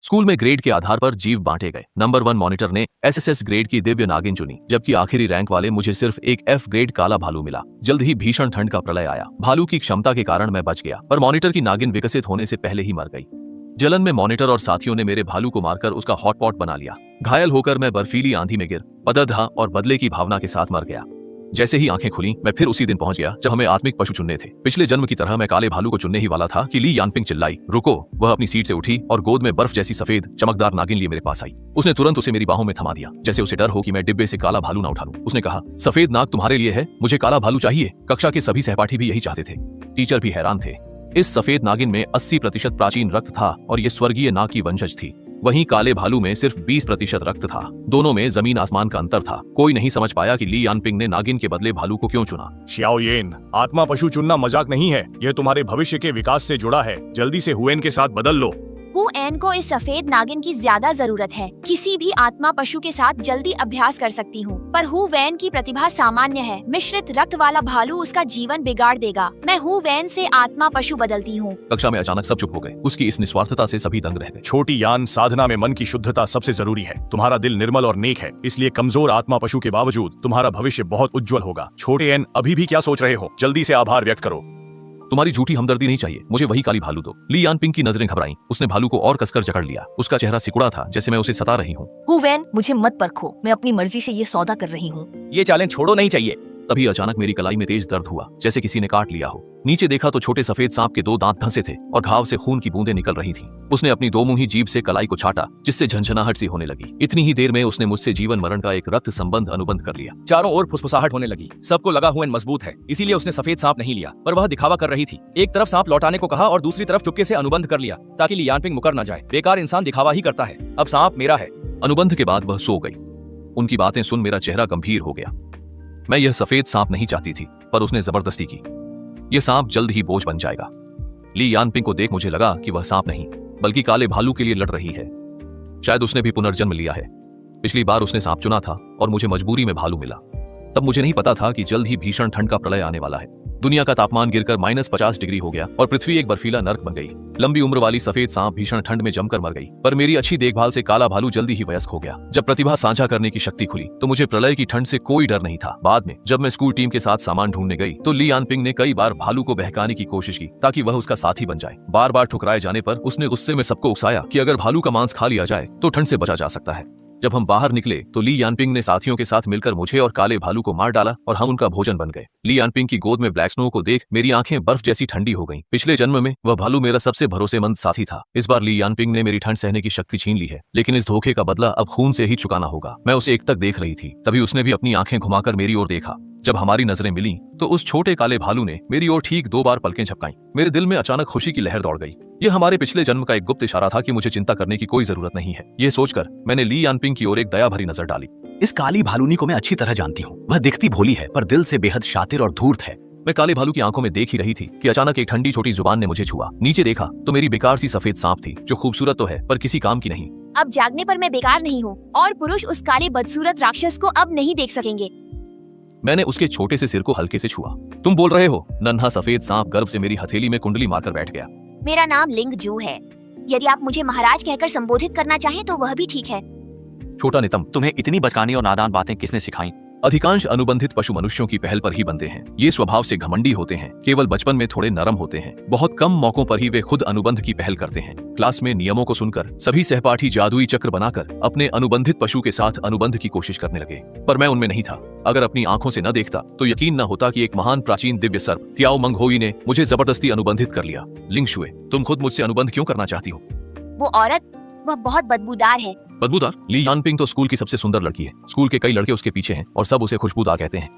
School में grade के आधार पर जीव बांटे गए। नंबर 1 मॉनिटर ने एसएसएस ग्रेड की दिव्य नागिन चुनी, जबकि आखिरी रैंक वाले मुझे सिर्फ एक एफ ग्रेड काला भालू मिला। जल्द ही भीषण ठंड का प्रलय आया। भालू की क्षमता के कारण मैं बच गया, पर मॉनिटर की नागिन विकसित होने से पहले ही मर गई। जलन में मॉनिटर और साथियों ने मेरे भालू को मारकर उसका हॉटपॉट बना लिया। घायल होकर मैं बर्फीली आंधी में गिर पदरधा और बदले की भावना के साथ मर गया। जैसे ही आंखें खुली, मैं फिर उसी दिन पहुंच गया जब हमें आत्मिक पशु चुनने थे। पिछले जन्म की तरह मैं काले भालू को चुनने ही वाला था कि ली यानपिंग चिल्लाई, रुको। वह अपनी सीट से उठी और गोद में बर्फ जैसी सफेद चमकदार नागिन लिए मेरे पास आई। उसने तुरंत उसे मेरी बाहों में थमा दिया, जैसे उसे डर हो कि मैं डिब्बे से काला भालू ना उठा लूं। उसने कहा, सफेद नाग तुम्हारे लिए है, मुझे काला भालू चाहिए। कक्षा के सभी सहपाठी भी यही चाहते थे। टीचर भी हैरान थे। इस सफेद नागिन में 80% प्राचीन रक्त था और ये स्वर्गीय नाग की वंशज थी। वहीं काले भालू में सिर्फ 20% रक्त था। दोनों में जमीन आसमान का अंतर था। कोई नहीं समझ पाया कि ली यानपिंग ने नागिन के बदले भालू को क्यों चुना। श्याओ येन, आत्मा पशु चुनना मजाक नहीं है, यह तुम्हारे भविष्य के विकास से जुड़ा है। जल्दी से हुएन के साथ बदल लो। हु एन को इस सफेद नागिन की ज्यादा जरूरत है। किसी भी आत्मा पशु के साथ जल्दी अभ्यास कर सकती हूँ, पर हु वैन की प्रतिभा सामान्य है। मिश्रित रक्त वाला भालू उसका जीवन बिगाड़ देगा। मैं हु वैन से आत्मा पशु बदलती हूँ। कक्षा में अचानक सब चुप हो गए। उसकी इस निस्वार्थता से सभी दंग रह गए। छोटी यान, साधना में मन की शुद्धता सबसे जरूरी है। तुम्हारा दिल निर्मल और नेक है, इसलिए कमजोर आत्मा पशु के बावजूद तुम्हारा भविष्य बहुत उज्जवल होगा। छोटे एन, अभी भी क्या सोच रहे हो? जल्दी से आभार व्यक्त करो। तुम्हारी झूठी हमदर्दी नहीं चाहिए, मुझे वही काली भालू दो। ली यानपिंग की नजरें घबराईं। उसने भालू को और कसकर जकड़ लिया। उसका चेहरा सिकुड़ा था, जैसे मैं उसे सता रही हूँ। हु वैन, मुझे मत परखो, मैं अपनी मर्जी से ये सौदा कर रही हूँ। ये चालें छोड़ो, नहीं चाहिए। तभी अचानक मेरी कलाई में तेज दर्द हुआ, जैसे किसी ने काट लिया हो। नीचे देखा तो छोटे सफेद सांप के 2 दांत धंसे थे और घाव से खून की बूंदें निकल रही थीं। उसने अपनी 2 मुंही जीभ से कलाई को छाटा, जिससे झंझनाहट सी होने लगी। इतनी ही देर में उसने मुझसे जीवन मरण का एक रक्त संबंध अनुबंध कर लिया। चारों ओर फुसफुसाहट होने लगी। सबको लगा हुएन मजबूत है, इसीलिए उसने सफेद सांप नहीं लिया, पर वह दिखावा कर रही थी। एक तरफ सांप लौटाने को कहा और दूसरी तरफ चुपके से अनुबंध कर लिया, ताकि ली यानपिंग मुकर न जाए। बेकार इंसान दिखावा ही करता है। अब सांप मेरा है। अनुबंध के बाद वह सो गई। उनकी बातें सुन मेरा चेहरा गंभीर हो गया। मैं यह सफेद सांप नहीं चाहती थी, पर उसने जबरदस्ती की। यह सांप जल्द ही बोझ बन जाएगा। ली यानपिंग को देख मुझे लगा कि वह सांप नहीं, बल्कि काले भालू के लिए लड़ रही है। शायद उसने भी पुनर्जन्म लिया है। पिछली बार उसने सांप चुना था और मुझे मजबूरी में भालू मिला। तब मुझे नहीं पता था कि जल्द ही भीषण ठंड का प्रलय आने वाला है। दुनिया का तापमान गिरकर -50 डिग्री हो गया और पृथ्वी एक बर्फीला नर्क बन गई। लंबी उम्र वाली सफेद सांप भीषण ठंड में जमकर मर गई, पर मेरी अच्छी देखभाल से काला भालू जल्दी ही वयस्क हो गया। जब प्रतिभा साझा करने की शक्ति खुली तो मुझे प्रलय की ठंड से कोई डर नहीं था। बाद में जब मैं स्कूल टीम के साथ सामान ढूंढने गई तो ली यानपिंग ने कई बार भालू को बहकाने की कोशिश की, ताकि वह उसका साथी बन जाए। बार बार ठुकराए जाने पर उसने गुस्से में सबको उकसाया कि अगर भालू का मांस खा लिया जाए तो ठंड से बचा जा सकता है। जब हम बाहर निकले तो ली यानपिंग ने साथियों के साथ मिलकर मुझे और काले भालू को मार डाला और हम उनका भोजन बन गए। ली यानपिंग की गोद में ब्लैक स्नो को देख मेरी आंखें बर्फ जैसी ठंडी हो गईं। पिछले जन्म में वह भालू मेरा सबसे भरोसेमंद साथी था। इस बार ली यानपिंग ने मेरी ठंड सहने की शक्ति छीन ली है, लेकिन इस धोखे का बदला अब खून से ही चुकाना होगा। मैं उसे एकटक देख रही थी, तभी उसने भी अपनी आंखें घुमाकर मेरी ओर देखा। जब हमारी नजरें मिली तो उस छोटे काले भालू ने मेरी ओर ठीक 2 बार पलकें झपकाईं। मेरे दिल में अचानक खुशी की लहर दौड़ गई। यह हमारे पिछले जन्म का एक गुप्त इशारा था कि मुझे चिंता करने की कोई जरूरत नहीं है। यह सोचकर मैंने ली यानपिंग की ओर एक दया भरी नजर डाली। इस काली भालूनी को मैं अच्छी तरह जानती हूँ। वह दिखती भोली है, पर दिल से बेहद शातिर और धूर्त है। मैं काले भालू की आंखों में देख ही रही थी कि अचानक एक ठंडी छोटी जुबान ने मुझे छुआ। नीचे देखा तो मेरी बेकार सी सफेद सांप थी, जो खूबसूरत तो है पर किसी काम की नहीं। अब जागने पर मैं बेकार नहीं हूँ और पुरुष उस काले बदसूरत राक्षस को अब नहीं देख सकेंगे। मैंने उसके छोटे से सिर को हल्के से छुआ। तुम बोल रहे हो? नन्हा सफेद सांप गर्व से मेरी हथेली में कुंडली मारकर बैठ गया। मेरा नाम लिंग जू है। यदि आप मुझे महाराज कहकर संबोधित करना चाहें तो वह भी ठीक है। छोटा नितम, तुम्हें इतनी बचकानी और नादान बातें किसने सिखाई? अधिकांश अनुबंधित पशु मनुष्यों की पहल पर ही बनते हैं। ये स्वभाव से घमंडी होते हैं, केवल बचपन में थोड़े नरम होते हैं। बहुत कम मौकों पर ही वे खुद अनुबंध की पहल करते हैं। क्लास में नियमों को सुनकर सभी सहपाठी जादुई चक्र बनाकर अपने अनुबंधित पशु के साथ अनुबंध की कोशिश करने लगे, पर मैं उनमें नहीं था। अगर अपनी आंखों से न देखता तो यकीन न होता कि एक महान प्राचीन दिव्य सर्प त्याओ मंग होई ने मुझे जबरदस्ती अनुबंधित कर लिया। लिंग शुए, तुम खुद मुझसे अनुबंध क्यों करना चाहती हो? वो औरत, वह बहुत बदबूदार है। बदबूदार? ली यानपिंग तो स्कूल की सबसे सुंदर लड़की है। स्कूल के कई लड़के उसके पीछे हैं और सब उसे खुशबूदार कहते हैं।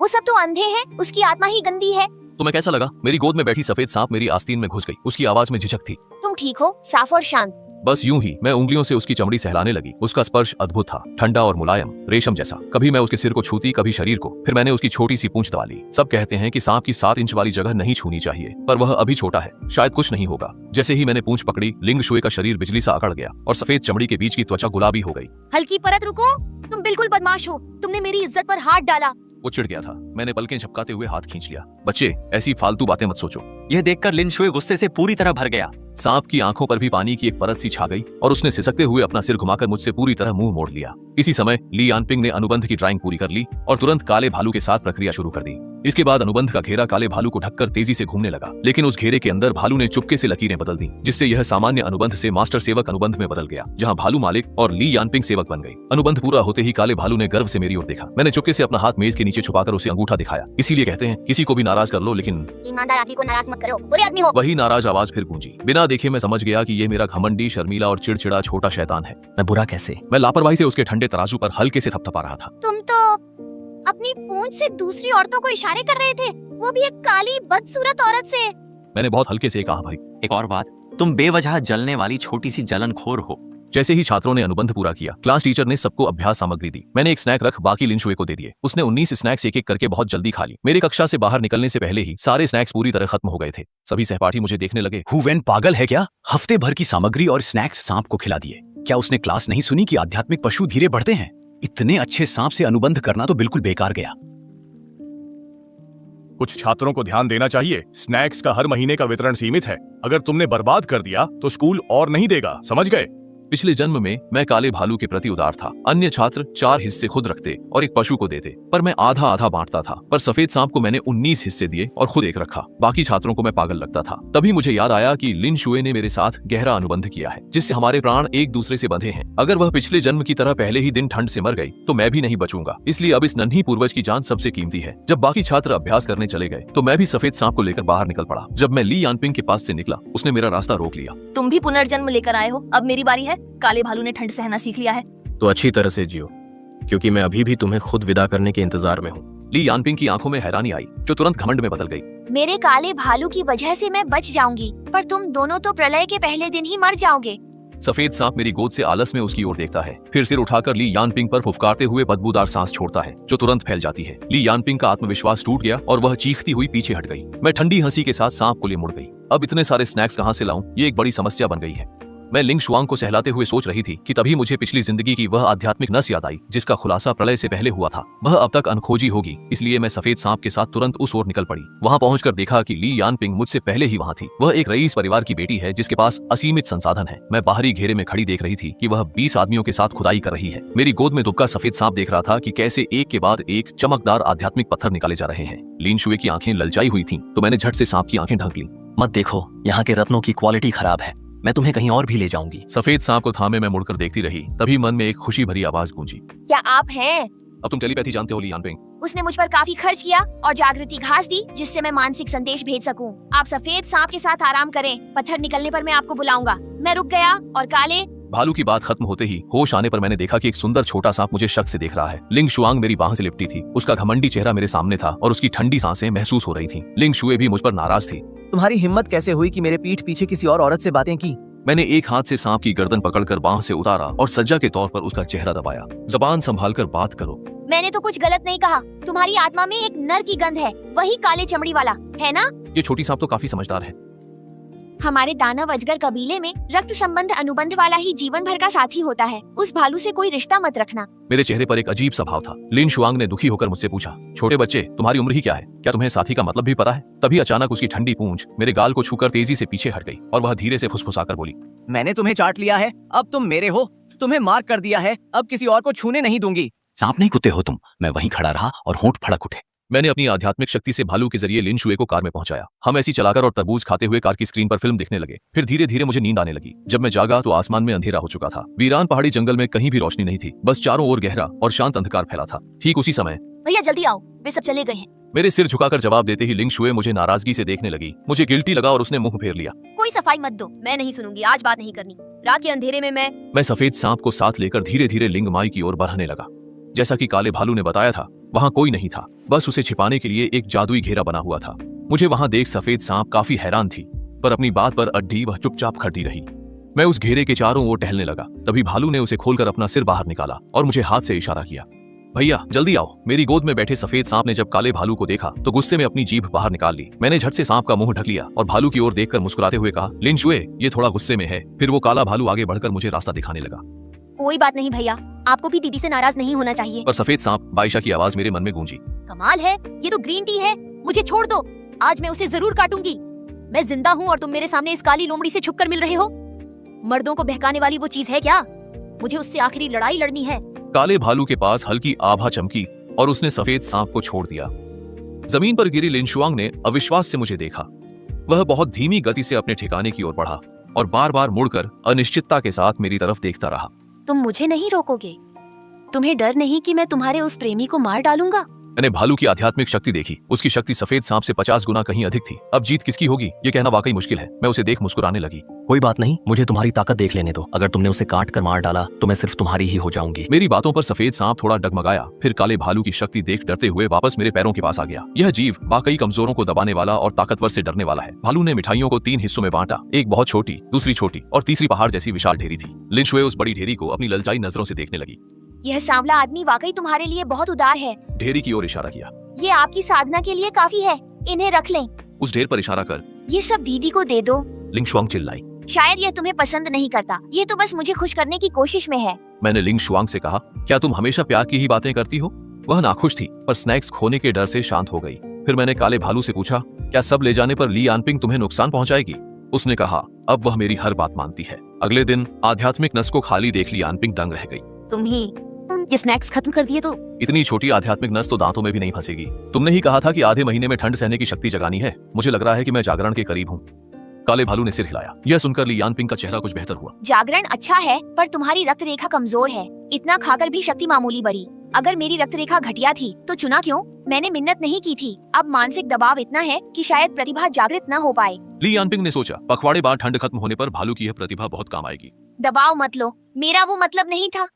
वो सब तो अंधे हैं, उसकी आत्मा ही गंदी है। तुम्हें कैसा लगा? मेरी गोद में बैठी सफेद सांप मेरी आस्तीन में घुस गई। उसकी आवाज में झिझक थी। तुम ठीक हो? साफ और शांत। बस यूं ही मैं उंगलियों से उसकी चमड़ी सहलाने लगी। उसका स्पर्श अद्भुत था, ठंडा और मुलायम, रेशम जैसा। कभी मैं उसके सिर को छूती, कभी शरीर को। फिर मैंने उसकी छोटी सी पूंछ दबा ली। सब कहते हैं कि सांप की 7 इंच वाली जगह नहीं छूनी चाहिए, पर वह अभी छोटा है, शायद कुछ नहीं होगा। जैसे ही मैंने पूंछ पकड़ी, लिंग शुए का शरीर बिजली सा अकड़ गया और सफेद चमड़ी के बीच की त्वचा गुलाबी हो गई। हल्की परत, रुको, तुम बिल्कुल बदमाश हो। तुमने मेरी इज्जत पर हाथ डाला। वो चिढ़ गया था। मैंने पलकें झपकाते हुए हाथ खींच लिया। बच्चे, ऐसी फालतू बातें मत सोचो। यह देखकर लिन शुए गुस्से से पूरी तरह भर गया। सांप की आंखों पर भी पानी की एक परत सी छा गई और उसने सिसकते हुए अपना सिर घुमाकर मुझसे पूरी तरह मुंह मोड़ लिया। इसी समय ली यानपिंग ने अनुबंध की ड्राइंग पूरी कर ली और तुरंत काले भालू के साथ प्रक्रिया शुरू कर दी। इसके बाद अनुबंध का घेरा काले भालू को ढककर तेजी से घूमने लगा, लेकिन उस घेरे के अंदर भालू ने चुपके से लकीरें बदल दी, जिससे यह सामान्य अनुबंध से मास्टर सेवक अनुबंध में बदल गया, जहां भालू मालिक और ली यानपिंग सेवक बन गई। अनुबंध पूरा होते ही काले भालू ने गर्व से मेरी ओर देखा। मैंने चुपके से अपना हाथ मेज के नीचे छुपाकर उसे अंगूठा दिखाया। इसीलिए कहते हैं, किसी को भी नाराज कर लो, लेकिन ईमानदार आदमी को नाराज मत करो, बुरे आदमी हो। वही नाराज आवाज फिर गूंजी। बिना देखे मैं समझ गया कि ये मेरा घमंडी, शर्मीला और चिड़चिड़ा छोटा शैतान है। मैं बुरा कैसे? मैं लापरवाही से उसके ठंडे तराजू पर हल्के से थपथपा रहा था। तुम तो अपनी पूंछ से दूसरी औरतों को इशारे कर रहे थे, वो भी एक काली बदसूरत औरत से। मैंने बहुत हल्के से कहा, भाई। एक और बात, तुम बेवजह जलने वाली छोटी सी जलनखोर हो। जैसे ही छात्रों ने अनुबंध पूरा किया, क्लास टीचर ने सबको अभ्यास सामग्री दी। मैंने एक स्नैक रख बाकी लिन शुए को दे दिए। उसने 19 स्नैक्स एक एक करके बहुत जल्दी खा ली। मेरी कक्षा से बाहर निकलने से पहले ही सारे स्नैक्स पूरी तरह खत्म हो गए थे। सभी सहपाठी मुझे देखने लगे। हु वेन पागल है क्या? हफ्ते भर की सामग्री और स्नैक्स सांप को खिला दिए। क्या उसने क्लास नहीं सुनी कि आध्यात्मिक पशु धीरे बढ़ते हैं? इतने अच्छे सांप से अनुबंध करना तो बिल्कुल बेकार गया। कुछ छात्रों को ध्यान देना चाहिए, स्नैक्स का हर महीने का वितरण सीमित है। अगर तुमने बर्बाद कर दिया तो स्कूल और नहीं देगा, समझ गए? पिछले जन्म में मैं काले भालू के प्रति उदार था। अन्य छात्र 4 हिस्से खुद रखते और एक पशु को देते, पर मैं आधा आधा बांटता था। पर सफेद सांप को मैंने 19 हिस्से दिए और खुद एक रखा। बाकी छात्रों को मैं पागल लगता था। तभी मुझे याद आया कि लिन शुए ने मेरे साथ गहरा अनुबंध किया है, जिससे हमारे प्राण एक दूसरे से बंधे हैं। अगर वह पिछले जन्म की तरह पहले ही दिन ठंड से मर गई तो मैं भी नहीं बचूंगा। इसलिए अब इस नन्ही पूर्वज की जान सबसे कीमती है। जब बाकी छात्र अभ्यास करने चले गए तो मैं भी सफेद सांप को लेकर बाहर निकल पड़ा। जब मैं ली यानपिंग के पास से निकला, उसने मेरा रास्ता रोक लिया। तुम भी पुनर्जन्म लेकर आए हो, अब मेरी बारी है। काले भालू ने ठंड सहना सीख लिया है। तो अच्छी तरह से जियो, क्योंकि मैं अभी भी तुम्हें खुद विदा करने के इंतजार में हूँ। ली यानपिंग की आंखों में हैरानी आई, जो तुरंत घमंड में बदल गई। मेरे काले भालू की वजह से मैं बच जाऊंगी, पर तुम दोनों तो प्रलय के पहले दिन ही मर जाओगे। सफेद सांप मेरी गोद से आलस में उसकी ओर देखता है, फिर सिर उठाकर ली यानपिंग पर फुफकारते हुए बदबूदार सांस छोड़ता है, जो तुरंत फैल जाती है। ली यानपिंग का आत्मविश्वास टूट गया और वह चीखती हुई पीछे हट गई। मैं ठंडी हंसी के साथ सांप को लिए मुड़ गई। अब इतने सारे स्नैक्स कहाँ से लाऊं, ये एक बड़ी समस्या बन गई है। मैं लिंग शुआंग को सहलाते हुए सोच रही थी कि तभी मुझे पिछली जिंदगी की वह आध्यात्मिक नस याद आई, जिसका खुलासा प्रलय से पहले हुआ था। वह अब तक अनखोजी होगी, इसलिए मैं सफेद सांप के साथ तुरंत उस ओर निकल पड़ी। वहां पहुंचकर देखा कि ली यानपिंग मुझसे पहले ही वहां थी। वह एक रईस परिवार की बेटी है, जिसके पास असीमित संसाधन है। मैं बाहरी घेरे में खड़ी देख रही थी कि वह 20 आदमियों के साथ खुदाई कर रही है। मेरी गोद में दुबका सफेद सांप देख रहा था कि कैसे एक के बाद एक चमकदार आध्यात्मिक पत्थर निकाले जा रहे हैं। लिन शुए की आंखें ललचाई हुई थीं, तो मैंने झट से सांप की आंखें ढक ली। मत देखो, यहाँ के रत्नों की क्वालिटी खराब है। मैं तुम्हें कहीं और भी ले जाऊंगी। सफेद सांप को थामे मैं मुड़कर देखती रही। तभी मन में एक खुशी भरी आवाज गूंजी। क्या आप हैं? अब तुम टेलीपैथी जानते हो ली यानपिंग। उसने मुझ पर काफी खर्च किया और जागृति घास दी, जिससे मैं मानसिक संदेश भेज सकूं। आप सफेद सांप के साथ आराम करें, पत्थर निकलने पर मैं आपको बुलाऊंगा। मैं रुक गया और काले भालू की बात खत्म होते ही होश आने पर मैंने देखा कि एक सुंदर छोटा सांप मुझे शक से देख रहा है। लिंग शुआंग मेरी बाह से लिपटी थी। उसका घमंडी चेहरा मेरे सामने था और उसकी ठंडी सांसें महसूस हो रही थीं। लिंग शुए भी मुझ पर नाराज थी। तुम्हारी हिम्मत कैसे हुई कि मेरे पीठ पीछे किसी और औरत से बातें की? मैंने एक हाथ से सांप की गर्दन पकड़कर बाह से उतारा और सज्जा के तौर पर उसका चेहरा दबाया। जबान संभालकर बात करो। मैंने तो कुछ गलत नहीं कहा। तुम्हारी आत्मा में एक नर की गंध है, वही काले चमड़ी वाला, है ना? ये छोटी सांप तो काफी समझदार है। हमारे दानव अजगर कबीले में रक्त संबंध अनुबंध वाला ही जीवन भर का साथी होता है। उस भालू से कोई रिश्ता मत रखना। मेरे चेहरे पर एक अजीब सा भाव था। लिन शुआंग ने दुखी होकर मुझसे पूछा, छोटे बच्चे, तुम्हारी उम्र ही क्या है? क्या तुम्हें साथी का मतलब भी पता है? तभी अचानक उसकी ठंडी पूंछ मेरे गाल को छूकर तेजी से पीछे हट गई और वह धीरे से फुसफुसाकर बोली, मैंने तुम्हें चाट लिया है, अब तुम मेरे हो। तुम्हें मार्क कर दिया है, अब किसी और को छूने नहीं दूंगी। सांप नहीं कुत्ते हो तुम। मैं वहीं खड़ा रहा और होंठ फड़क उठे। मैंने अपनी आध्यात्मिक शक्ति से भालू के जरिए लिन शुए को कार में पहुंचाया। हम ऐसी चलाकर और तरबूज खाते हुए कार की स्क्रीन पर फिल्म देखने लगे। फिर धीरे धीरे मुझे नींद आने लगी। जब मैं जागा तो आसमान में अंधेरा हो चुका था। वीरान पहाड़ी जंगल में कहीं भी रोशनी नहीं थी, बस चारों ओर गहरा और शांत अंधकार फैला था। ठीक उसी समय भैया जल्दी आओ, वे सब चले गए हैं। मेरे सिर झुकाकर जवाब देते ही लिंग शुए मुझे नाराजगी से देखने लगी। मुझे गिल्टी लगा और उसने मुंह फेर लिया। कोई सफाई मत दो, मैं नहीं सुनूंगी, आज बात नहीं करनी। रात के अंधेरे में मैं सफेद सांप को साथ लेकर धीरे धीरे लिंग माई की ओर बढ़ने लगा। जैसा कि काले भालू ने बताया था, वहां कोई नहीं था, बस उसे छिपाने के लिए एक जादुई घेरा बना हुआ था। मुझे वहां देख सफेद सांप काफी हैरान थी, पर अपनी बात पर अड्डी वह चुपचाप खड़ी रही। मैं उस घेरे के चारों ओर टहलने लगा। तभी भालू ने उसे खोलकर अपना सिर बाहर निकाला और मुझे हाथ से इशारा किया, भैया जल्दी आओ। मेरी गोद में बैठे सफेद सांप ने जब काले भालू को देखा तो गुस्से में अपनी जीभ बाहर निकाल ली। मैंने झट से सांप का मुंह ढक लिया और भालू की ओर देखकर मुस्कुराते हुए कहा, लिन शुए, ये थोड़ा गुस्से में है। फिर वो काला भालू आगे बढ़कर मुझे रास्ता दिखाने लगा। कोई बात नहीं भैया, आपको भी दीदी से नाराज नहीं होना चाहिए। पर सफेद सांप, बाइशा की आवाज मेरे मन में गूंजी। कमाल है, ये तो ग्रीन टी है। मुझे छोड़ दो, आज मैं उसे जरूर काटूंगी। मैं जिंदा हूँ और तुम मेरे सामने इस काली लोमड़ी से छुपकर मिल रहे हो। मर्दों को बहकाने वाली वो चीज है क्या? मुझे उससे आखिरी लड़ाई लड़नी है। काले भालू के पास हल्की आभा चमकी और उसने सफेद सांप को छोड़ दिया। जमीन पर गिरी लिनशुआंग ने अविश्वास से मुझे देखा। वह बहुत धीमी गति से अपने ठिकाने की ओर बढ़ा और बार बार मुड़कर अनिश्चितता के साथ मेरी तरफ देखता रहा। तुम मुझे नहीं रोकोगे? तुम्हें डर नहीं कि मैं तुम्हारे उस प्रेमी को मार डालूंगा? मैंने भालू की आध्यात्मिक शक्ति देखी। उसकी शक्ति सफेद सांप से 50 गुना कहीं अधिक थी। अब जीत किसकी होगी ये कहना वाकई मुश्किल है। मैं उसे देख मुस्कुराने लगी। कोई बात नहीं, मुझे तुम्हारी ताकत देख लेने दो। अगर तुमने उसे काट कर मार डाला तो मैं सिर्फ तुम्हारी ही हो जाऊंगी। मेरी बातों पर सफेद सांप थोड़ा डगमगाया, फिर काले भालू की शक्ति देख डरते हुए वापस मेरे पैरों के पास आ गया। यह जीव वाकई कमजोरों को दबाने वाला और ताकतवर से डरने वाला है। भालू ने मिठाइयों को 3 हिस्सों में बांटा, एक बहुत छोटी, दूसरी छोटी और तीसरी पहाड़ जैसी विशाल ढेरी थी। लिनशुए उस बड़ी ढेरी को अपनी ललचाई नजरों से देखने लगी। यह सांवला आदमी वाकई तुम्हारे लिए बहुत उदार है। ढेरी की ओर इशारा किया। ये आपकी साधना के लिए काफी है, इन्हें रख लें। उस ढेर पर इशारा कर ये सब दीदी को दे दो। लिंगशुआंग चिल्लाई। शायद यह तुम्हें पसंद नहीं करता, ये तो बस मुझे खुश करने की कोशिश में है। मैंने लिंगशुआंग से कहा, क्या तुम हमेशा प्यार की ही बातें करती हो? वह नाखुश थी पर स्नैक्स खोने के डर से शांत हो गई। फिर मैंने काले भालू से पूछा, क्या सब ले जाने पर ली यानपिंग तुम्हें नुकसान पहुंचाएगी? उसने कहा, अब वह मेरी हर बात मानती है। अगले दिन आध्यात्मिक नस को खाली देख ली यानपिंग दंग रह गई। तुम ये स्नैक्स खत्म कर दिए तो? इतनी छोटी आध्यात्मिक नस तो दांतों में भी नहीं फंसेगी। तुमने ही कहा था कि आधे महीने में ठंड सहने की शक्ति जगानी है। मुझे लग रहा है कि मैं जागरण के करीब हूँ। काले भालू ने सिर हिलाया। यह सुनकर ली यानपिंग का चेहरा कुछ बेहतर हुआ। जागरण अच्छा है पर तुम्हारी रक्त रेखा कमजोर है। इतना खाकर भी शक्ति मामूली बढ़ी। अगर मेरी रक्त रेखा घटिया थी तो चुना क्यों? मैंने मिन्नत नहीं की थी। अब मानसिक दबाव इतना है कि शायद प्रतिभा जागृत न हो पाए। ली यानपिंग ने सोचा, पखवाड़े बाद ठंड खत्म होने पर भालू की यह प्रतिभा बहुत काम आएगी। दबाव मत लो, मेरा वो मतलब नहीं था।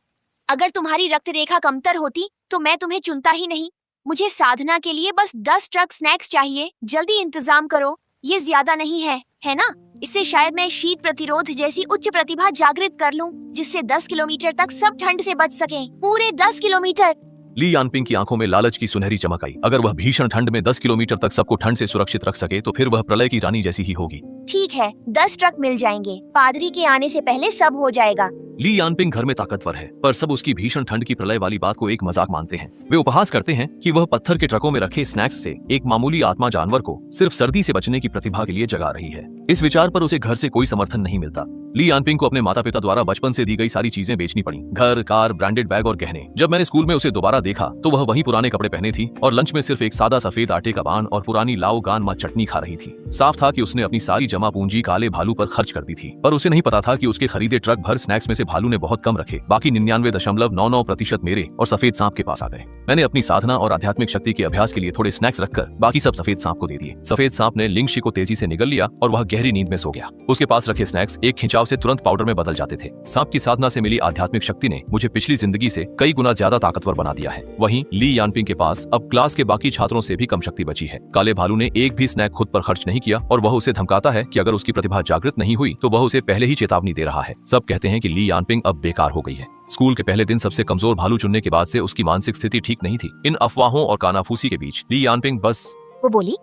अगर तुम्हारी रक्त रेखा कमतर होती तो मैं तुम्हें चुनता ही नहीं। मुझे साधना के लिए बस 10 ट्रक स्नैक्स चाहिए। जल्दी इंतजाम करो, ये ज्यादा नहीं है ना? इससे शायद मैं शीत प्रतिरोध जैसी उच्च प्रतिभा जागृत कर लूं, जिससे 10 किलोमीटर तक सब ठंड से बच सकें। पूरे 10 किलोमीटर। ली यानपिंग की आंखों में लालच की सुनहरी चमक आई। अगर वह भीषण ठंड में 10 किलोमीटर तक सबको ठंड से सुरक्षित रख सके तो फिर वह प्रलय की रानी जैसी ही होगी। ठीक है, 10 ट्रक मिल जाएंगे। पादरी के आने से पहले सब हो जाएगा। ली यानपिंग घर में ताकतवर है पर सब उसकी भीषण ठंड की प्रलय वाली बात को एक मजाक मानते हैं। वे उपहास करते हैं कि वह पत्थर के ट्रकों में रखे स्नैक्स से एक मामूली आत्मा जानवर को सिर्फ सर्दी से बचने की प्रतिभा के लिए जगा रही है। इस विचार पर उसे घर से कोई समर्थन नहीं मिलता। ली यानपिंग को अपने माता पिता द्वारा बचपन से दी गई सारी चीजें बेचनी पड़ी, घर, कार, ब्रांडेड बैग और गहने। जब मैंने स्कूल में उसे दोबारा देखा तो वह वही पुराने कपड़े पहने थी और लंच में सिर्फ एक सादा सफेद आटे का बान और पुरानी लाओ गान मा चटनी खा रही थी। साफ था कि उसने अपनी सारी जमा पूंजी काले भालू पर खर्च कर दी थी, पर उसे नहीं पता था कि उसके खरीदे ट्रक भर स्नैक्स में से भालू ने बहुत कम रखे। बाकी 99.99% मेरे और सफेद सांप के पास आ गए। मैंने अपनी साधना और आध्यात्मिक शक्ति के अभ्यास के लिए थोड़े स्नैक्स रखकर बाकी सब सफेद सांप को दे दिए। सफेद सांप ने लिंगशी को तेजी से निगल लिया और वह गहरी नींद में सो गया। उसके पास रखे स्नैक्स एक खिंचाव से तुरंत पाउडर में बदल जाते थे। सांप की साधना से मिली आध्यात्मिक शक्ति ने मुझे पिछली जिंदगी से कई गुना ज्यादा ताकतवर बना दिया है। वहीं ली यानपिंग के पास अब क्लास के बाकी छात्रों से भी कम शक्ति बची है। काले भालू ने एक भी स्नैक खुद पर खर्च नहीं किया और वह उसे धमकाता है कि अगर उसकी प्रतिभा जागृत नहीं हुई तो वह उसे पहले ही चेतावनी दे रहा है। सब कहते हैं कि ली यानपिंग अब बेकार हो गई है। स्कूल के पहले दिन सबसे कमजोर भालू चुनने के बाद से उसकी मानसिक स्थिति ठीक नहीं थी। इन अफवाहों और कानाफूसी के बीच ली यानपिंग बस वो बोली,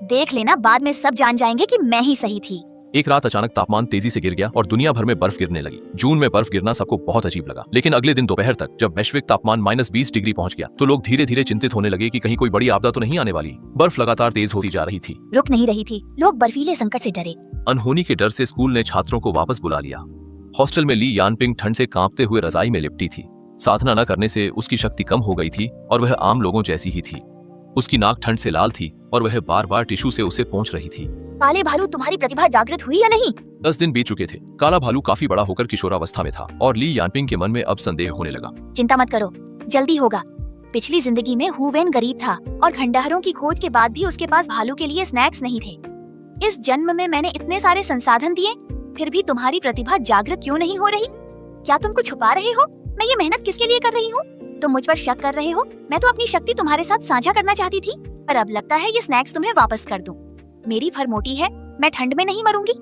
देख लेना, बाद में सब जान जाएंगे कि मैं ही सही थी। एक रात अचानक तापमान तेजी से गिर गया और दुनिया भर में बर्फ गिरने लगी। जून में बर्फ गिरना सबको बहुत अजीब लगा, लेकिन अगले दिन दोपहर तक जब वैश्विक तापमान -20 डिग्री पहुंच गया तो लोग धीरे धीरे चिंतित होने लगे कि कहीं कोई बड़ी आपदा तो नहीं आने वाली। बर्फ लगातार तेज होती जा रही थी, रुक नहीं रही थी। लोग बर्फीले संकट से डरे। अनहोनी के डर से स्कूल ने छात्रों को वापस बुला लिया। हॉस्टल में ली यानपिंग ठंड से कांपते हुए रजाई में लिपटी थी। साधना न करने से उसकी शक्ति कम हो गई थी और वह आम लोगों जैसी ही थी। उसकी नाक ठंड से लाल थी और वह बार बार टिश्यू से उसे पोंछ रही थी। काले भालू, तुम्हारी प्रतिभा जागृत हुई या नहीं? 10 दिन बीत चुके थे। काला भालू काफी बड़ा होकर किशोरावस्था में था और ली यानपिंग के मन में अब संदेह होने लगा। चिंता मत करो, जल्दी होगा। पिछली जिंदगी में हुवेन गरीब था और खंडहरों की खोज के बाद भी उसके पास भालू के लिए स्नैक्स नहीं थे। इस जन्म में मैंने इतने सारे संसाधन दिए, फिर भी तुम्हारी प्रतिभा जागृत क्यों नहीं हो रही? क्या तुम कुछ छुपा रहे हो? मैं ये मेहनत किसके लिए कर रही हूँ? तुम मुझ पर शक कर रहे हो? मैं तो अपनी शक्ति तुम्हारे साथ साझा करना चाहती थी, पर अब लगता है ये स्नैक्स तुम्हें वापस कर दूं। मेरी फर मोटी है, मैं ठंड में नहीं मरूंगी।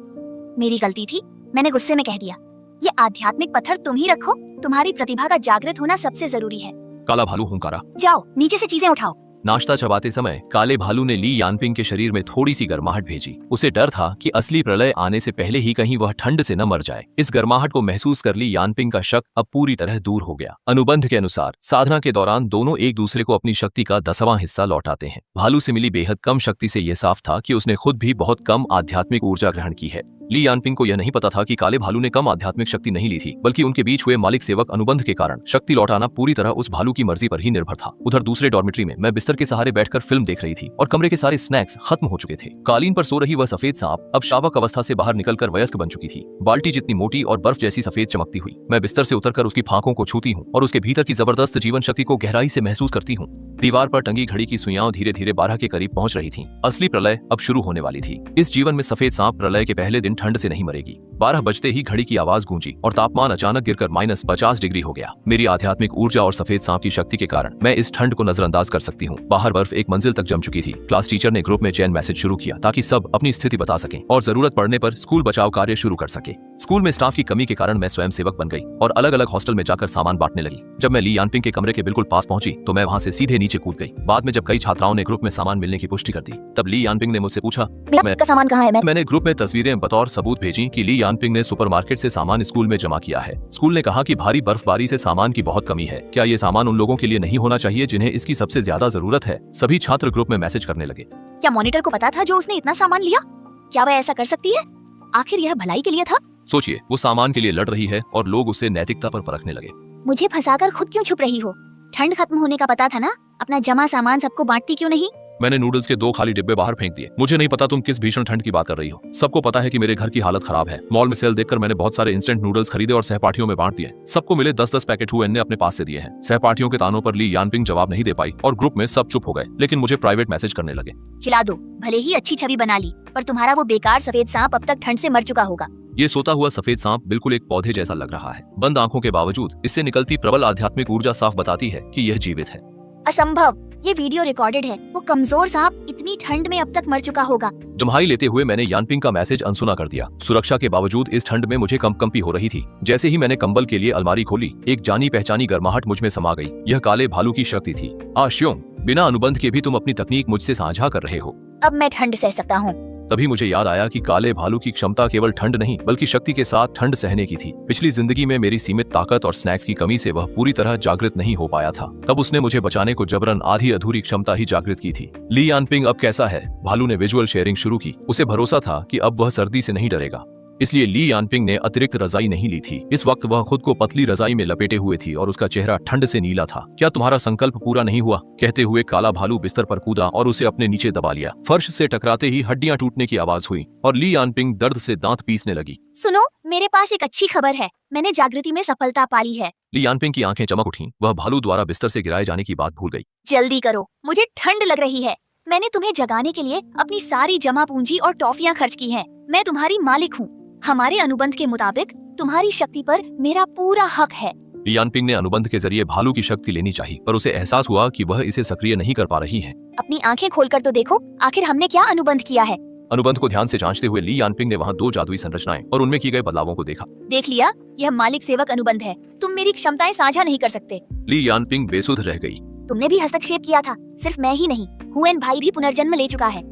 मेरी गलती थी, मैंने गुस्से में कह दिया। ये आध्यात्मिक पत्थर तुम ही रखो, तुम्हारी प्रतिभा का जागृत होना सबसे जरूरी है। काला भालू हुंकारा। जाओ नीचे से चीजें उठाओ। नाश्ता चबाते समय काले भालू ने ली यानपिंग के शरीर में थोड़ी सी गर्माहट भेजी। उसे डर था कि असली प्रलय आने से पहले ही कहीं वह ठंड से न मर जाए। इस गर्माहट को महसूस कर ली यानपिंग का शक अब पूरी तरह दूर हो गया। अनुबंध के अनुसार साधना के दौरान दोनों एक दूसरे को अपनी शक्ति का 10वां हिस्सा लौटाते हैं। भालू से मिली बेहद कम शक्ति से यह साफ था कि उसने खुद भी बहुत कम आध्यात्मिक ऊर्जा ग्रहण की है। ली यानपिंग को यह नहीं पता था कि काले भालू ने कम आध्यात्मिक शक्ति नहीं ली थी, बल्कि उनके बीच हुए मालिक सेवक अनुबंध के कारण शक्ति लौटाना पूरी तरह उस भालू की मर्जी पर ही निर्भर था। उधर दूसरे डॉर्मेट्री में मैं बिस्तर के सहारे बैठकर फिल्म देख रही थी और कमरे के सारे स्नैक्स खत्म हो चुके थे। कालीन पर सो रही वह सफेद सांप अब शावक अवस्था से बाहर निकलकर वयस्क बन चुकी थी। बाल्टी जितनी मोटी और बर्फ जैसी सफेद चमकती हुई मैं बिस्तर से उतरकर उसकी फांकों को छूती हूँ और उसके भीतर की जबरदस्त जीवन शक्ति को गहराई से महसूस करती हूँ। दीवार पर टंगी घड़ी की सुइयां धीरे धीरे 12 के करीब पहुंच रही थीं। असली प्रलय अब शुरू होने वाली थी। इस जीवन में सफेद सांप प्रलय के पहले दिन ठंड से नहीं मरेगी। 12 बजते ही घड़ी की आवाज गूंजी और तापमान अचानक गिरकर -50 डिग्री हो गया। मेरी आध्यात्मिक ऊर्जा और सफेद सांप की शक्ति के कारण मैं इस ठंड को नजरअंदाज कर सकती हूँ। बाहर बर्फ एक मंजिल तक जम चुकी थी। क्लास टीचर ने ग्रुप में चैन मैसेज शुरू किया ताकि सब अपनी स्थिति बता सकें और जरूरत पड़ने पर स्कूल बचाव कार्य शुरू कर सके। स्कूल में स्टाफ की कमी के कारण मैं स्वयं सेवक बन गई और अलग अलग हॉस्टल में जाकर सामान बांटने लगी। जब मैं ली यानपिंग के कमरे के बिल्कुल पास पहुंची तो मैं वहां से सीधे नीचे कूद गई। बाद में जब कई छात्राओं ने ग्रुप में सामान मिलने की पुष्टि कर दी तब ली यानपिंग ने मुझसे पूछा मेरा सामान कहाँ है? मैंने ग्रुप में तस्वीरें बतौर सबूत भेजी कि ली यानपिंग ने सुपरमार्केट से सामान स्कूल में जमा किया है। स्कूल ने कहा कि भारी बर्फबारी से सामान की बहुत कमी है। क्या ये सामान उन लोगों के लिए नहीं होना चाहिए जिन्हें इसकी सबसे ज्यादा जरूरत है? सभी छात्र ग्रुप में मैसेज करने लगे। क्या मॉनिटर को पता था जो उसने इतना सामान लिया? क्या वह ऐसा कर सकती है? आखिर यह भलाई के लिए था। सोचिए, वो सामान के लिए लड़ रही है और लोग उसे नैतिकता पर परखने लगे। मुझे फंसाकर खुद क्यों छुप रही हो? ठंड खत्म होने का पता था ना, अपना जमा सामान सबको बांटती क्यों नहीं? मैंने नूडल्स के 2 खाली डिब्बे बाहर फेंक दिए। मुझे नहीं पता तुम किस भीषण ठंड की बात कर रही हो। सबको पता है कि मेरे घर की हालत खराब है। मॉल में सेल देखकर मैंने बहुत सारे इंस्टेंट नूडल्स खरीदे और सहपाठियों में बांट दिए। सबको मिले 10-10 पैकेट हुए ने अपने पास से दिए हैं। सहपाठियों के तानों पर ली यानपिंग जवाब नहीं दे पाई और ग्रुप में सब चुप हो गए, लेकिन मुझे प्राइवेट मैसेज करने लगे। खिला दो, भले ही अच्छी छवि बना ली, पर तुम्हारा वो बेकार सफेद सांप अब तक ठंड से मर चुका होगा। ये सोता हुआ सफेद सांप बिल्कुल एक पौधे जैसा लग रहा है। बंद आंखों के बावजूद इससे निकलती प्रबल आध्यात्मिक ऊर्जा साफ बताती है कि यह जीवित है। असंभव, ये वीडियो रिकॉर्डेड है। वो कमजोर सांप इतनी ठंड में अब तक मर चुका होगा। जम्हाई लेते हुए मैंने यानपिंग का मैसेज अनसुना कर दिया। सुरक्षा के बावजूद इस ठंड में मुझे कंपकंपी हो रही थी। जैसे ही मैंने कंबल के लिए अलमारी खोली, एक जानी पहचानी गर्माहट मुझ में समा गई। यह काले भालू की शक्ति थी। आश्यों, बिना अनुबंध के भी तुम अपनी तकनीक मुझसे साझा कर रहे हो। अब मैं ठंड सह सकता हूँ। तभी मुझे याद आया कि काले भालू की क्षमता केवल ठंड नहीं बल्कि शक्ति के साथ ठंड सहने की थी। पिछली जिंदगी में मेरी सीमित ताकत और स्नैक्स की कमी से वह पूरी तरह जागृत नहीं हो पाया था। तब उसने मुझे बचाने को जबरन आधी अधूरी क्षमता ही जागृत की थी। ली यानपिंग अब कैसा है? भालू ने विजुअल शेयरिंग शुरू की। उसे भरोसा था कि अब वह सर्दी से नहीं डरेगा, इसलिए ली यानपिंग ने अतिरिक्त रजाई नहीं ली थी। इस वक्त वह खुद को पतली रजाई में लपेटे हुए थी और उसका चेहरा ठंड से नीला था। क्या तुम्हारा संकल्प पूरा नहीं हुआ? कहते हुए काला भालू बिस्तर पर कूदा और उसे अपने नीचे दबा लिया। फर्श से टकराते ही हड्डियां टूटने की आवाज हुई और ली यानपिंग दर्द से दांत पीसने लगी। सुनो, मेरे पास एक अच्छी खबर है। मैंने जागृति में सफलता पाली है। ली यानपिंग की आंखें चमक उठी। वह भालू द्वारा बिस्तर से गिराए जाने की बात भूल गई। जल्दी करो, मुझे ठंड लग रही है। मैंने तुम्हें जगाने के लिए अपनी सारी जमा पूंजी और टॉफियां खर्च की हैं। मैं तुम्हारी मालिक हूँ। हमारे अनुबंध के मुताबिक तुम्हारी शक्ति पर मेरा पूरा हक है। ली यानपिंग ने अनुबंध के जरिए भालू की शक्ति लेनी चाहिए, पर उसे एहसास हुआ कि वह इसे सक्रिय नहीं कर पा रही है। अपनी आंखें खोलकर तो देखो, आखिर हमने क्या अनुबंध किया है। अनुबंध को ध्यान से जांचते हुए ली यानपिंग ने वहाँ 2 जादुई संरचनाएं और उनमें की गए बदलावों को देखा। देख लिया, यह मालिक सेवक अनुबंध है। तुम मेरी क्षमताएं साझा नहीं कर सकते। ली यानपिंग बेसुध रह गई। तुमने भी हस्तक्षेप किया था। सिर्फ मैं ही नहीं, हुएन भाई भी पुनर्जन्म ले चुका है।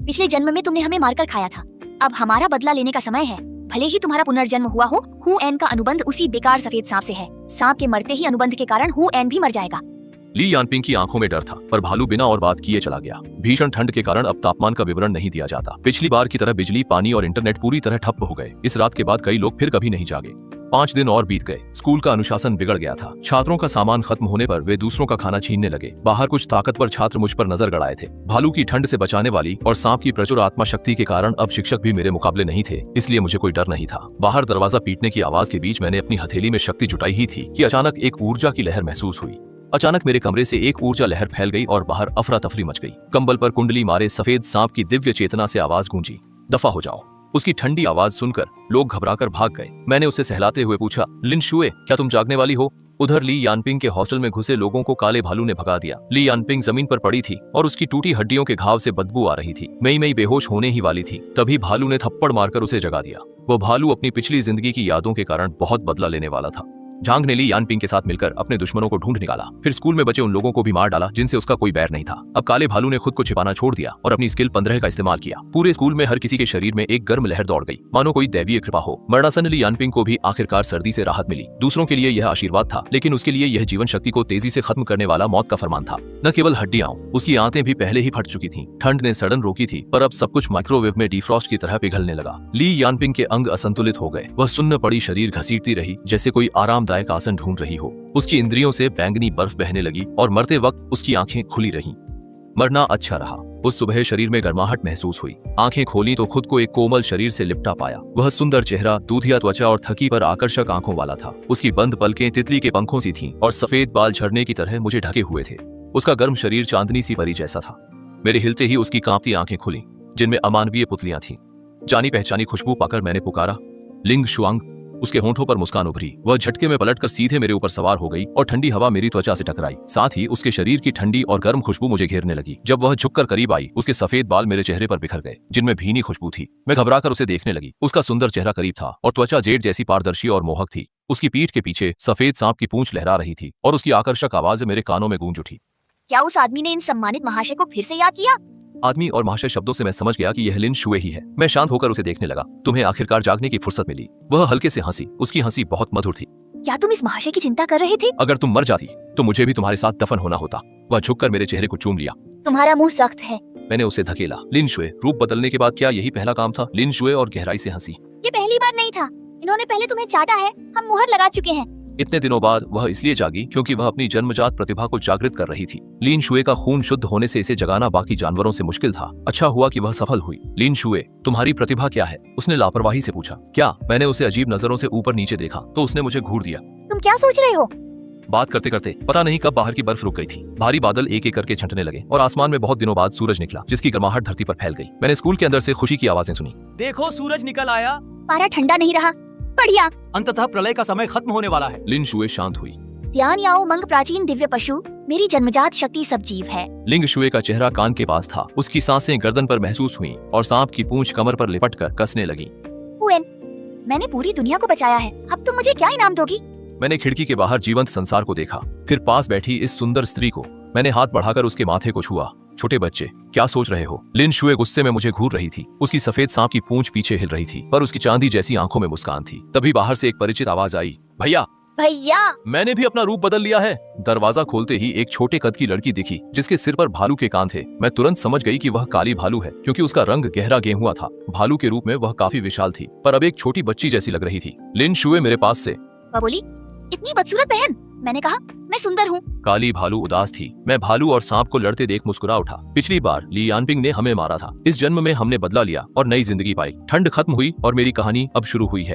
पिछले जन्म में तुमने हमें मारकर खाया था। अब हमारा बदला लेने का समय है। भले ही तुम्हारा पुनर्जन्म हुआ हो, हुएन का अनुबंध उसी बेकार सफेद सांप से है। सांप के मरते ही अनुबंध के कारण हुएन भी मर जाएगा। ली यानपिंग की आंखों में डर था, पर भालू बिना और बात किए चला गया। भीषण ठंड के कारण अब तापमान का विवरण नहीं दिया जाता। पिछली बार की तरह बिजली, पानी और इंटरनेट पूरी तरह ठप हो गए। इस रात के बाद कई लोग फिर कभी नहीं जागे। 5 दिन और बीत गए। स्कूल का अनुशासन बिगड़ गया था। छात्रों का सामान खत्म होने पर वे दूसरों का खाना छीनने लगे। बाहर कुछ ताकतवर छात्र मुझ पर नजर गड़ाए थे। भालू की ठंड से बचाने वाली और सांप की प्रचुर आत्मा शक्ति के कारण अब शिक्षक भी मेरे मुकाबले नहीं थे, इसलिए मुझे कोई डर नहीं था। बाहर दरवाजा पीटने की आवाज के बीच मैंने अपनी हथेली में शक्ति जुटाई ही थी कि अचानक एक ऊर्जा की लहर महसूस हुई। अचानक मेरे कमरे से एक ऊर्जा लहर फैल गई और बाहर अफरा तफरी मच गई। कंबल पर कुंडली मारे सफेद सांप की दिव्य चेतना से आवाज गूंजी, दफा हो जाओ। उसकी ठंडी आवाज सुनकर लोग घबराकर भाग गए। मैंने उसे सहलाते हुए पूछा, लिन शुए, क्या तुम जागने वाली हो? उधर ली यानपिंग के हॉस्टल में घुसे लोगों को काले भालू ने भगा दिया। ली यानपिंग जमीन पर पड़ी थी और उसकी टूटी हड्डियों के घाव से बदबू आ रही थी। मई बेहोश होने ही वाली थी। तभी भालू ने थप्पड़ मारकर उसे जगा दिया। वो भालू अपनी पिछली जिंदगी की यादों के कारण बहुत बदला लेने वाला था। झांग ने ली यानपिंग के साथ मिलकर अपने दुश्मनों को ढूंढ निकाला, फिर स्कूल में बचे उन लोगों को भी मार डाला जिनसे उसका कोई बैर नहीं था। अब काले भालू ने खुद को छिपाना छोड़ दिया और अपनी स्किल 15 का इस्तेमाल किया। पूरे स्कूल में हर किसी के शरीर में एक गर्म लहर दौड़ गई, मानो कोई दैवीय कृपा हो। मरणासन ली यानपिंग को भी आखिरकार सर्दी से राहत मिली। दूसरों के लिए यह आशीर्वाद था, लेकिन उसके लिए यह जीवन शक्ति को तेजी से खत्म करने वाला मौत का फरमान था। न केवल हड्डियां, उसकी आंतें भी पहले ही फट चुकी थीं। ठंड ने सड़न रोकी थी, पर अब सब कुछ माइक्रोवेव में डिफ्रॉस्ट की तरह पिघलने लगा। ली यानपिंग के अंग असंतुलित हो गए। वह सुन्न पड़ी शरीर घसीटती रही जैसे कोई आरामदायक आसन ढूंढ रही हो। उसकी इंद्रियों से बैंगनी बर्फ बहने लगी और मरते वक्त उसकी आंखें खुली रहीं। मरना अच्छा रहा। उस सुबह शरीर में गर्माहट महसूस हुई। आंखें खोली तो खुद को एक कोमल शरीर से लिपटा पाया। वह सुंदर चेहरा, दूधिया त्वचा और थकी पर आकर्षक आंखों वाला था। उसकी बंद पलकें तितली के पंखों सी थीं और सफेद बाल झरने की तरह मुझे ढके हुए थे। उसका गर्म शरीर चांदनी सी परी जैसा था। मेरे हिलते ही उसकी कांपती आंखें खुली, जिनमें अमानवीय पुतलियां थीं। जानी पहचानी खुशबू पाकर मैंने पुकारा, लिंग शुआंग। उसके होंठों पर मुस्कान उभरी। वह झटके में पलटकर सीधे मेरे ऊपर सवार हो गई और ठंडी हवा मेरी त्वचा से टकराई। साथ ही उसके शरीर की ठंडी और गर्म खुशबू मुझे घेरने लगी। जब वह झुककर करीब आई, उसके सफेद बाल मेरे चेहरे पर बिखर गए, जिनमें भीनी खुशबू थी। मैं घबराकर उसे देखने लगी। उसका सुंदर चेहरा करीब था और त्वचा जेड जैसी पारदर्शी और मोहक थी। उसकी पीठ के पीछे सफेद सांप की पूंछ लहरा रही थी और उसकी आकर्षक आवाज मेरे कानों में गूंज उठी। क्या उस आदमी ने इन सम्मानित महाशय को फिर से याद किया? आदमी और महाशय शब्दों से मैं समझ गया कि यह लिन शुए ही है। मैं शांत होकर उसे देखने लगा। तुम्हें आखिरकार जागने की फुर्सत मिली। वह हल्के से हंसी। उसकी हंसी बहुत मधुर थी। क्या तुम इस महाशय की चिंता कर रहे थे? अगर तुम मर जाती तो मुझे भी तुम्हारे साथ दफन होना होता। वह झुककर मेरे चेहरे को चूम लिया। तुम्हारा मुंह सख्त है। मैंने उसे धकेला। लिन शुए, रूप बदलने के बाद क्या यही पहला काम था? लिन शुए और गहराई से हंसी। ये पहली बार नहीं था। इन्होंने पहले तुम्हें चाटा है। हम मुहर लगा चुके हैं। इतने दिनों बाद वह इसलिए जागी क्योंकि वह अपनी जन्मजात प्रतिभा को जागृत कर रही थी। लिन शुए का खून शुद्ध होने से इसे जगाना बाकी जानवरों से मुश्किल था। अच्छा हुआ कि वह सफल हुई। लिन शुए, तुम्हारी प्रतिभा क्या है? उसने लापरवाही से पूछा। क्या? मैंने उसे अजीब नजरों से ऊपर नीचे देखा तो उसने मुझे घूर दिया। तुम क्या सोच रहे हो? बात करते करते पता नहीं कब बाहर की बर्फ रुक गई थी। भारी बादल एक एक करके छंटने लगे और आसमान में बहुत दिनों बाद सूरज निकला, जिसकी गर्माहट धरती पर फैल गई। मैंने स्कूल के अंदर से खुशी की आवाजें सुनी। देखो, सूरज निकल आया। पारा ठंडा नहीं रहा। बढ़िया। अंततः प्रलय का समय खत्म होने वाला है। लिन शुए शांत हुई। ध्यान याओ मंग, प्राचीन दिव्य पशु, मेरी जन्मजात शक्ति सब जीव है। लिंग शुए का चेहरा कान के पास था। उसकी सांसें गर्दन पर महसूस हुईं और सांप की पूंछ कमर पर लिपटकर कसने लगी। हुएन, मैंने पूरी दुनिया को बचाया है। अब तुम मुझे क्या इनाम दोगी? मैंने खिड़की के बाहर जीवंत संसार को देखा, फिर पास बैठी इस सुंदर स्त्री को। मैंने हाथ बढ़ाकर उसके माथे को छुआ। छोटे बच्चे, क्या सोच रहे हो? लिन शुए गुस्से में मुझे घूर रही थी। उसकी सफेद सांप की पूंछ पीछे हिल रही थी, पर उसकी चांदी जैसी आंखों में मुस्कान थी। तभी बाहर से एक परिचित आवाज आई, भैया। भैया, मैंने भी अपना रूप बदल लिया है। दरवाजा खोलते ही एक छोटे कद की लड़की दिखी, जिसके सिर पर भालू के कान थे। मैं तुरंत समझ गई कि वह काली भालू है, क्योंकि उसका रंग गहरा गेहुआ था। भालू के रूप में वह काफी विशाल थी, पर अब एक छोटी बच्ची जैसी लग रही थी। लिन शुए मेरे पास से वह बोली, इतनी बदसूरत बहन। मैंने कहा, मैं सुंदर हूँ। काली भालू उदास थी। मैं भालू और सांप को लड़ते देख मुस्कुरा उठा। पिछली बार ली यानपिंग ने हमें मारा था। इस जन्म में हमने बदला लिया और नई जिंदगी पाई। ठंड खत्म हुई और मेरी कहानी अब शुरू हुई है।